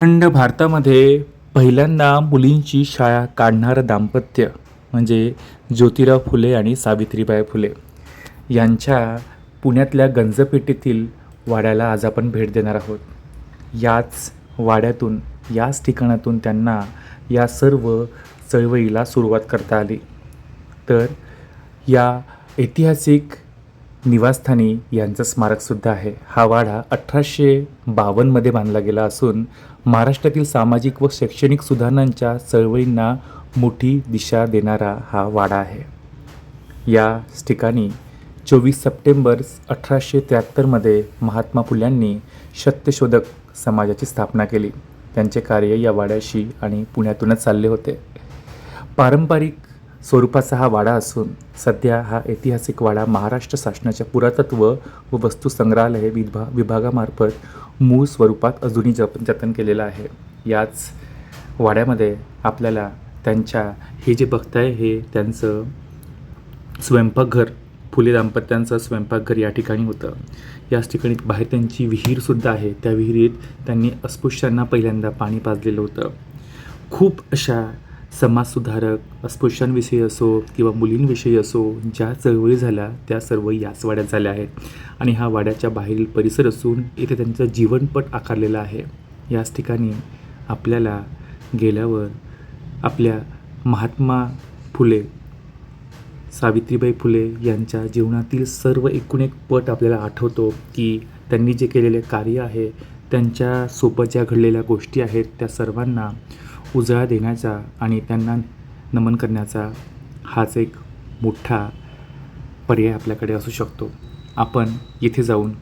अखंड भारतामध्ये पहिल्यांदा मुलींची शाळा काढणारं दाम्पत्य म्हणजे ज्योतिराव फुले आणि सावित्रीबाई फुले यांच्या पुण्यातल्या गंजपेठेतील वाड्याला आज आपण भेट देणार आहोत. याच वाड्यातून, याच ठिकाणातून त्यांना या सर्व चळवळीला सुरुवात करता आली. तर या ऐतिहासिक निवासस्थानी यांचं स्मारकसुद्धा आहे. हा वाडा 1852मध्ये बांधला गेला असून महाराष्ट्रातील सामाजिक व शैक्षणिक सुधारणांच्या चळवळींना मोठी दिशा देणारा हा वाडा आहे. या ठिकाणी 24 सप्टेंबर 1873मध्ये महात्मा फुल्यांनी सत्यशोधक समाजाची स्थापना केली. त्यांचे कार्य या वाड्याशी आणि पुण्यातूनच चालले होते. पारंपरिक स्वरूपाचा हा वाडा असून सध्या हा ऐतिहासिक वाडा महाराष्ट्र शासनाच्या पुरातत्व व वस्तू संग्रहालय विभागामार्फत मूळ स्वरूपात अजूनही जतन केलेला आहे. याच वाड्यामध्ये आपल्याला त्यांच्या हे जे बघताय हे त्यांचं स्वयंपाकघर, फुले दाम्पत्यांचं स्वयंपाकघर या ठिकाणी होतं. याच ठिकाणी बाहेर त्यांची विहीरसुद्धा आहे. त्या विहिरीत त्यांनी अस्पृश्यांना पहिल्यांदा पाणी पाजलेलं होतं. खूप अशा समाजसुधारक, अस्पृश्यांविषयी असो किंवा मुलींविषयी असो ज्या चळवळी झाल्या त्या सर्व याच वाड्यात झाल्या आहेत. आणि हा वाड्याच्या बाहेरील परिसर असून इथे त्यांचं जीवनपट आकारलेलं आहे. याच ठिकाणी आपल्याला गेल्यावर आपल्या महात्मा फुले, सावित्रीबाई फुले यांच्या जीवनातील सर्व एकूण एक पट आपल्याला आठवतो की त्यांनी जे केलेले कार्य आहे, त्यांच्यासोबत ज्या घडलेल्या गोष्टी आहेत त्या सर्वांना उजाळा देण्याचा आणि त्यांना नमन करण्याचा हाच एक मोठा पर्याय आपल्याकडे असू शकतो. आपण येथे जाऊन